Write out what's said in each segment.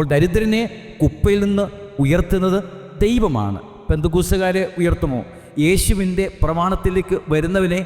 അപ്പോൾ ദരിദ്രനെ കുപ്പയിൽ നിന്ന് ഉയർത്തുന്നത് ദൈവമാണ്. പെന്തക്കോസ്തുകാരെ ഉയർത്തുമോ? യേശുവിൻ്റെ പ്രമാണത്തിലേക്ക് വരുന്നവനെ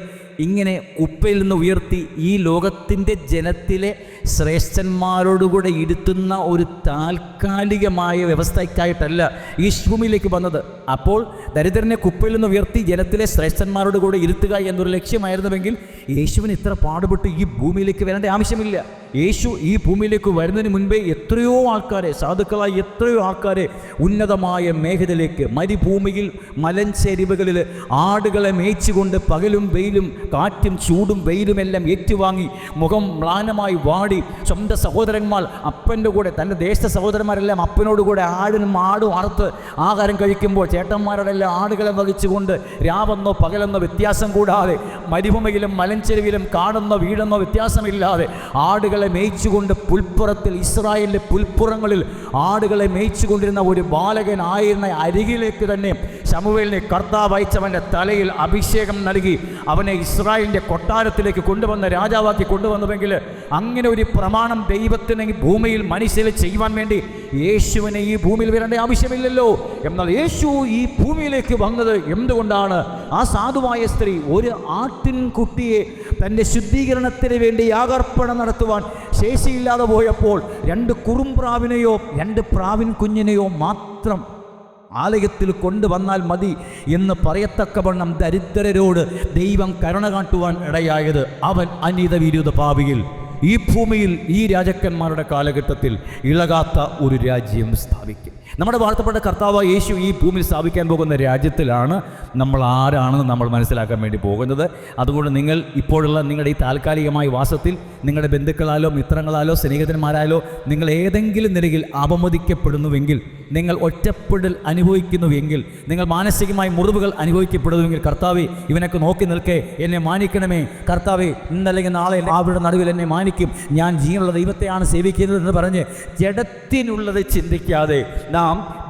ഇങ്ങനെ കുപ്പയിൽ നിന്ന് ഉയർത്തി ഈ ലോകത്തിൻ്റെ ജനത്തിലെ ശ്രേഷ്ഠന്മാരോടുകൂടെ ഇരുത്തുന്ന ഒരു താൽക്കാലികമായ വ്യവസ്ഥയ്ക്കായിട്ടല്ല ഈ ഭൂമിയിലേക്ക് വന്നത്. അപ്പോൾ ദരിദ്രനെ കുപ്പയിൽ നിന്ന് ഉയർത്തി ജനത്തിലെ ശ്രേഷ്ഠന്മാരോട് കൂടെ ഇരുത്തുക എന്നൊരു ലക്ഷ്യമായിരുന്നുവെങ്കിൽ യേശുവിന് ഇത്ര പാടുപെട്ട് ഈ ഭൂമിയിലേക്ക് വരേണ്ട ആവശ്യമില്ല. യേശു ഈ ഭൂമിയിലേക്ക് വരുന്നതിന് മുൻപേ എത്രയോ ആൾക്കാരെ, സാധുക്കളായ എത്രയോ ആൾക്കാരെ ഉന്നതമായ മേഖലയിലേക്ക്, മരുഭൂമിയിൽ മലഞ്ചെരിവുകളിൽ ആടുകളെ മേയിച്ചുകൊണ്ട് പകലും വെയിലും കാറ്റും ചൂടും വെയിലുമെല്ലാം ഏറ്റുവാങ്ങി മുഖം മ്ലാനമായി വാടി സ്വന്തം സഹോദരന്മാർ അപ്പൻ്റെ കൂടെ, തൻ്റെ ദേശ സഹോദരന്മാരെല്ലാം അപ്പനോടുകൂടെ ആടിനും ആടും അറുത്ത് ആഹാരം കഴിക്കുമ്പോൾ ചേട്ടന്മാരോടെല്ലാം ആടുകളെ വഹിച്ചുകൊണ്ട് രാവെന്നോ പകലെന്നോ വ്യത്യാസം കൂടാതെ മരുഭൂമിയിലും മലഞ്ചെരുവിലും കാണുന്നോ വീഴുന്നോ വ്യത്യാസമില്ലാതെ ആടുകളെ മേയിച്ചുകൊണ്ട് പുൽപ്പുറത്തിൽ, ഇസ്രായേലിലെ പുൽപ്പുറങ്ങളിൽ ആടുകളെ മേയിച്ചുകൊണ്ടിരുന്ന ഒരു ബാലകനായിരുന്ന അരികിലേക്ക് തന്നെ ശമൂവേലിനെ കർത്താവ് അയച്ചവൻ്റെ തലയിൽ അഭിഷേകം നൽകി അവനെ ഇസ്രായേലിൻ്റെ കൊട്ടാരത്തിലേക്ക് കൊണ്ടുവന്ന് രാജാവാക്കി കൊണ്ടുവന്നുവെങ്കിൽ അങ്ങനെ ഒരു പ്രമാണം ദൈവത്തിന് ഈ ഭൂമിയിൽ മനുഷ്യരെ ചെയ്യുവാൻ വേണ്ടി യേശുവിനെ ഈ ഭൂമിയിൽ വരേണ്ട ആവശ്യമില്ലല്ലോ. എന്നാൽ യേശു ഈ ഭൂമിയിലേക്ക് വന്നത് എന്തുകൊണ്ടാണ്? ആ സാധുവായ സ്ത്രീ ഒരു ആട്ടിൻകുട്ടിയെ തൻ്റെ ശുദ്ധീകരണത്തിന് വേണ്ടി യാഗാർപ്പണം നടത്തുവാൻ ശേഷിയില്ലാതെ പോയപ്പോൾ 2 കുറുംപ്രാവിനെയോ 2 പ്രാവിൻ കുഞ്ഞിനെയോ മാത്രം ആലയത്തിൽ കൊണ്ടുവന്നാൽ മതി എന്ന് പറയത്തക്കവണ്ണം ദരിദ്രരോട് ദൈവം കരുണ കാട്ടുവാൻ ഇടയായത് അവൻ അനീത വിരുദ്ധ പാപിയിൽ ഈ ഭൂമിയിൽ ഈ രാജാക്കന്മാരുടെ കാലഘട്ടത്തിൽ ഇളകാത്ത ഒരു രാജ്യം സ്ഥാപിക്കും. നമ്മുടെ വാഴ്ത്തപ്പെട്ട കർത്താവ് യേശു ഈ ഭൂമിയിൽ സ്ഥാപിക്കാൻ പോകുന്ന രാജ്യത്തിലാണ് നമ്മൾ ആരാണെന്ന് നമ്മൾ മനസ്സിലാക്കാൻ വേണ്ടി പോകുന്നത്. അതുകൊണ്ട് നിങ്ങൾ ഇപ്പോഴുള്ള നിങ്ങളുടെ ഈ താൽക്കാലികമായ വാസത്തിൽ നിങ്ങളുടെ ബന്ധുക്കളാലോ മിത്രങ്ങളാലോ സ്നേഹിതന്മാരാലോ നിങ്ങൾ ഏതെങ്കിലും നിലയിൽ അപമതിക്കപ്പെടുന്നുവെങ്കിൽ, നിങ്ങൾ ഒറ്റപ്പെടൽ അനുഭവിക്കുന്നുവെങ്കിൽ, നിങ്ങൾ മാനസികമായി മുറിവുകൾ അനുഭവിക്കപ്പെടുന്നുവെങ്കിൽ, കർത്താവേ ഇവനൊക്കെ നോക്കി നിൽക്കേ, എന്നെ മാനിക്കണമേ കർത്താവേ, ഇന്നല്ലെങ്കിൽ നാളെ അവരുടെ നടുവിൽ എന്നെ മാനിക്കും, ഞാൻ ജീവനുള്ള ദൈവത്തെയാണ് സേവിക്കുന്നത് എന്ന് പറഞ്ഞ് ജഡത്തിനുള്ളത് ചിന്തിക്കാതെ, നാം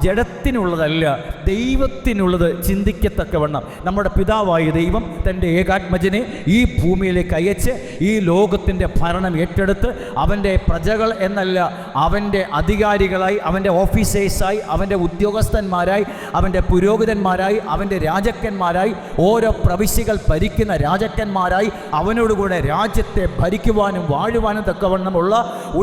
ജഡത്തിനുള്ളതല്ല ദൈവത്തിനുള്ളത് ചിന്തിക്കത്തക്കവണ്ണം നമ്മുടെ പിതാവായ ദൈവം തൻ്റെ ഏകാത്മജനെ ഈ ഭൂമിയിലേക്ക് അയച്ച് ഈ ലോകത്തിൻ്റെ ഭരണം ഏറ്റെടുത്ത് അവൻ്റെ പ്രജകൾ എന്നല്ല, അവൻ്റെ അധികാരികളായി, അവൻ്റെ ഓഫീസേഴ്സായി, അവൻ്റെ ഉദ്യോഗസ്ഥന്മാരായി, അവൻ്റെ പുരോഹിതന്മാരായി, അവൻ്റെ രാജാക്കന്മാരായി, ഓരോ പ്രവിശ്യകൾ ഭരിക്കുന്ന രാജാക്കന്മാരായി അവനോടുകൂടെ രാജ്യത്തെ ഭരിക്കുവാനും വാഴുവാനും തക്കവണ്ണമുള്ള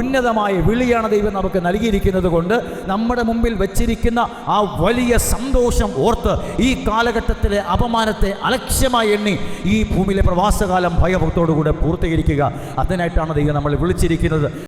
ഉന്നതമായ വിളിയാണ് ദൈവം നമുക്ക് നൽകിയിരിക്കുന്നത് കൊണ്ട് നമ്മുടെ മുമ്പിൽ വച്ചിരിക്കുന്ന ആ വലിയ സന്തോഷം ഓർത്ത് ഈ കാലഘട്ടത്തിലെ അപമാനത്തെ അലക്ഷ്യമായി എണ്ണി ഈ ഭൂമിയിലെ പ്രവാസകാലം ഭയഭക്തോടുകൂടെ പൂർത്തീകരിക്കുക. അതിനായിട്ടാണ് ദൈവം നമ്മൾ വിളിച്ചിരിക്കുന്നത്.